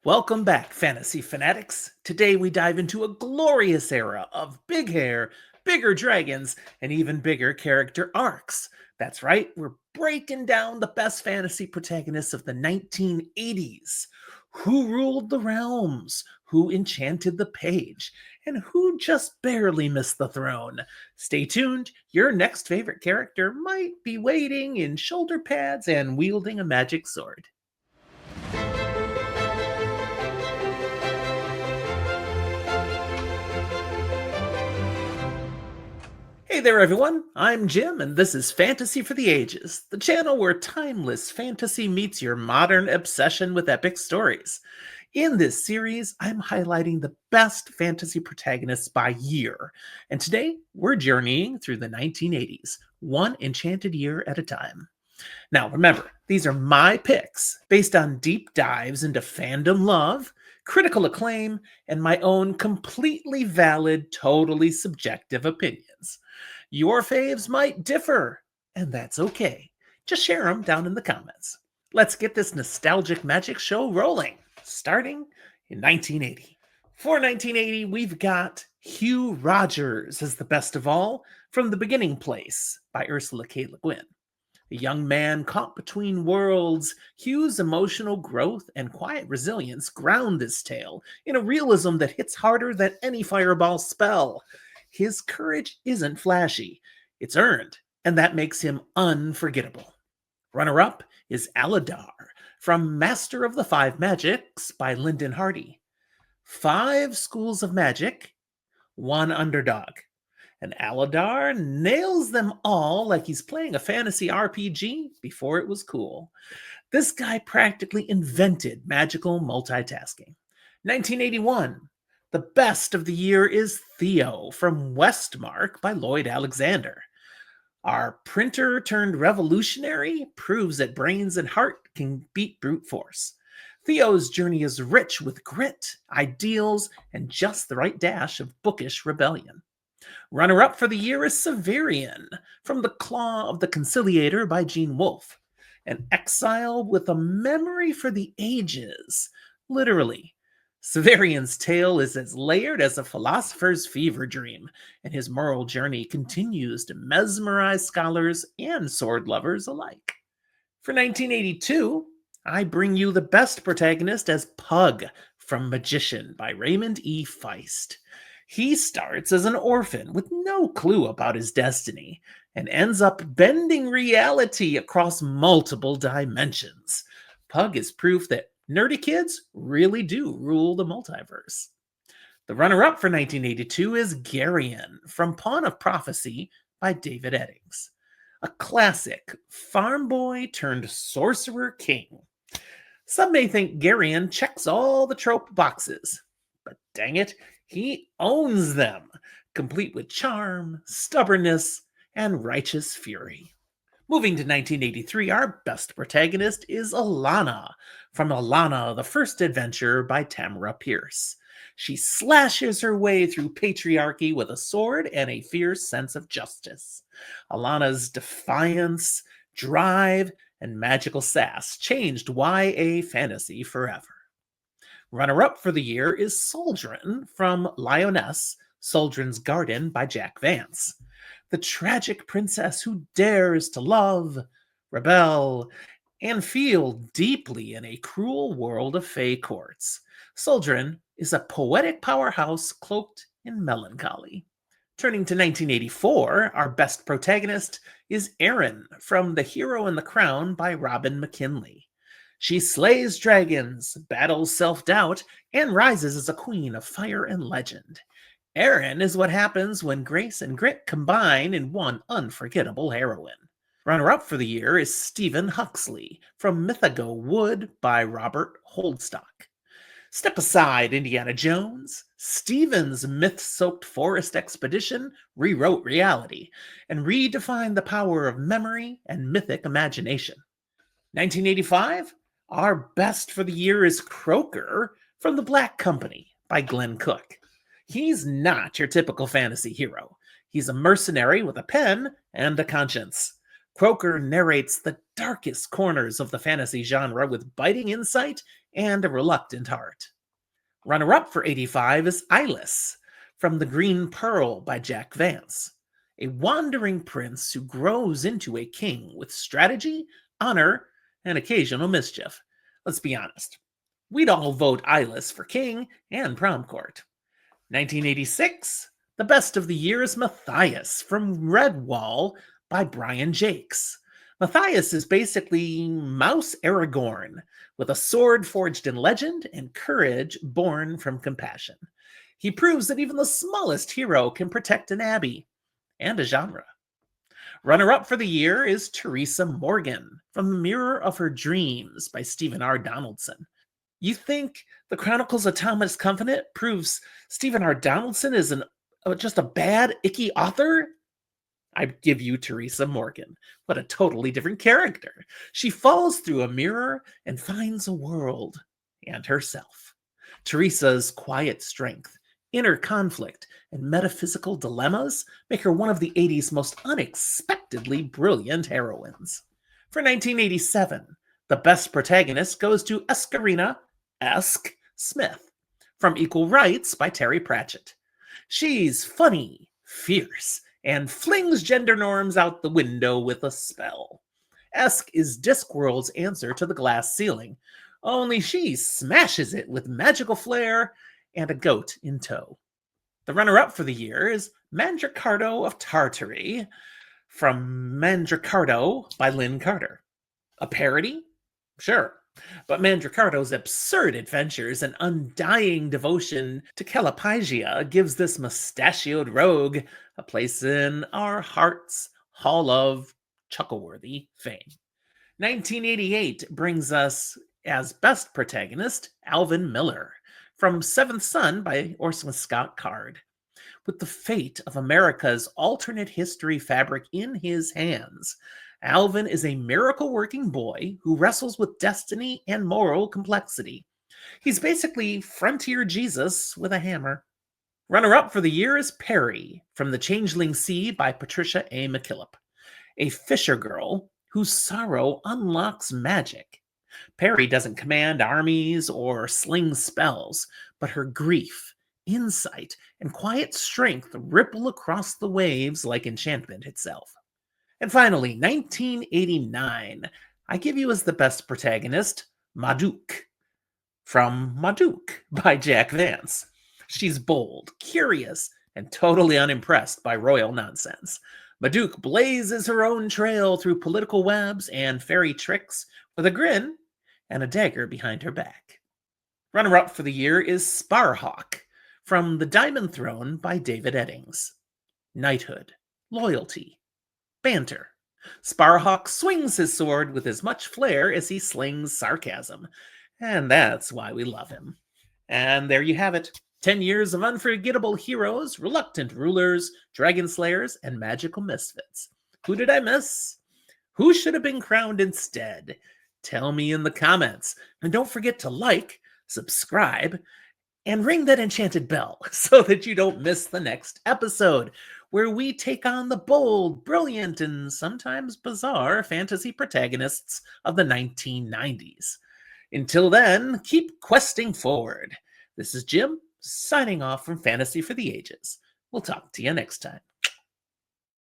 Welcome back, fantasy fanatics. Today we dive into a glorious era of big hair, bigger dragons, and even bigger character arcs. That's right, we're breaking down the best fantasy protagonists of the 1980s. Who ruled the realms? Who enchanted the page? And who just barely missed the throne? Stay tuned, your next favorite character might be waiting in shoulder pads and wielding a magic sword. Hey there, everyone. I'm Jim, and this is Fantasy for the Ages, the channel where timeless fantasy meets your modern obsession with epic stories. In this series, I'm highlighting the best fantasy protagonists by year, and today we're journeying through the 1980s, one enchanted year at a time. Now, remember, these are my picks based on deep dives into fandom love, critical acclaim, and my own completely valid, totally subjective opinions. Your faves might differ, and that's okay. Just share them down in the comments. Let's get this nostalgic magic show rolling, starting in 1980. For 1980, we've got Hugh Rogers as the best of all from The Beginning Place by Ursula K. Le Guin. A young man caught between worlds, Hugh's emotional growth and quiet resilience ground this tale in a realism that hits harder than any fireball spell. His courage isn't flashy, it's earned, and that makes him unforgettable. Runner up is Aladar from Master of the Five Magics by Lyndon Hardy. 5 schools of magic, 1 underdog. And Aladar nails them all like he's playing a fantasy RPG before it was cool. This guy practically invented magical multitasking. 1981. The best of the year is Theo from Westmark by Lloyd Alexander. Our printer turned revolutionary proves that brains and heart can beat brute force. Theo's journey is rich with grit, ideals, and just the right dash of bookish rebellion. Runner up for the year is Severian from The Claw of the Conciliator by Gene Wolfe. An exile with a memory for the ages. Literally. Severian's tale is as layered as a philosopher's fever dream, and his moral journey continues to mesmerize scholars and sword lovers alike. For 1982, I bring you the best protagonist as Pug from Magician by Raymond E. Feist. He starts as an orphan with no clue about his destiny and ends up bending reality across multiple dimensions. Pug is proof that nerdy kids really do rule the multiverse. The runner up for 1982 is Garion from Pawn of Prophecy by David Eddings. A classic farm boy turned sorcerer king. Some may think Garion checks all the trope boxes, but dang it, he owns them, complete with charm, stubbornness, and righteous fury. Moving to 1983, our best protagonist is Alana from Alana, the First Adventure by Tamara Pierce. She slashes her way through patriarchy with a sword and a fierce sense of justice. Alana's defiance, drive, and magical sass changed YA fantasy forever. Runner up for the year is Soldrin from Lioness, Soldrin's Garden by Jack Vance. The tragic princess who dares to love, rebel, and feel deeply in a cruel world of fey courts. Soldrin is a poetic powerhouse cloaked in melancholy. Turning to 1984, our best protagonist is Erin from The Hero and the Crown by Robin McKinley. She slays dragons, battles self-doubt, and rises as a queen of fire and legend. Erin is what happens when grace and grit combine in one unforgettable heroine. Runner-up for the year is Stephen Huxley from Mythago Wood by Robert Holdstock. Step aside, Indiana Jones. Stephen's myth-soaked forest expedition rewrote reality and redefined the power of memory and mythic imagination. 1985, our best for the year is Croker from The Black Company by Glenn Cook. He's not your typical fantasy hero. He's a mercenary with a pen and a conscience. Croker narrates the darkest corners of the fantasy genre with biting insight and a reluctant heart. Runner-up for 85 is Eyeless, from The Green Pearl by Jack Vance, a wandering prince who grows into a king with strategy, honor, and occasional mischief. Let's be honest, we'd all vote Eyeless for king and prom court. 1986, the best of the year is Matthias from Redwall by Brian Jakes. Matthias is basically Mouse Aragorn, with a sword forged in legend and courage born from compassion. He proves that even the smallest hero can protect an abbey and a genre. Runner-up for the year is Teresa Morgan from The Mirror of Her Dreams by Stephen R. Donaldson. You think The Chronicles of Thomas Covenant proves Stephen R. Donaldson is just a bad, icky author? I give you Teresa Morgan. What a totally different character. She falls through a mirror and finds a world and herself. Teresa's quiet strength, inner conflict, and metaphysical dilemmas make her one of the 80s most unexpectedly brilliant heroines. For 1987, the best protagonist goes to Escarina Smith from Equal Rights by Terry Pratchett. She's funny, fierce, and flings gender norms out the window with a spell. Esk is Discworld's answer to the glass ceiling, only she smashes it with magical flair and a goat in tow. The runner-up for the year is Mandricardo of Tartary from Mandricardo by Lynn Carter. A parody? Sure. But Mandricardo's absurd adventures and undying devotion to Callipygia gives this mustachioed rogue a place in our hearts' hall of chuckleworthy fame. 1988 brings us as best protagonist Alvin Miller from Seventh Son by Orson Scott Card. With the fate of America's alternate history fabric in his hands, Alvin is a miracle-working boy who wrestles with destiny and moral complexity. He's basically Frontier Jesus with a hammer. Runner-up for the year is Perry from The Changeling Sea by Patricia A. McKillop, a fisher girl whose sorrow unlocks magic. Perry doesn't command armies or sling spells, but her grief, insight, and quiet strength ripple across the waves like enchantment itself. And finally, 1989, I give you as the best protagonist, Madook, from Madook by Jack Vance. She's bold, curious, and totally unimpressed by royal nonsense. Madook blazes her own trail through political webs and fairy tricks with a grin and a dagger behind her back. Runner-up for the year is Sparhawk from The Diamond Throne by David Eddings. Knighthood, loyalty, banter. Sparhawk swings his sword with as much flair as he slings sarcasm, and that's why we love him. And there you have it. 10 years of unforgettable heroes, reluctant rulers, dragon slayers, and magical misfits. Who did I miss? Who should have been crowned instead? Tell me in the comments. And don't forget to like, subscribe, and ring that enchanted bell so that you don't miss the next episode, where we take on the bold, brilliant, and sometimes bizarre fantasy protagonists of the 1990s. Until then, keep questing forward. This is Jim, signing off from Fantasy for the Ages. We'll talk to you next time.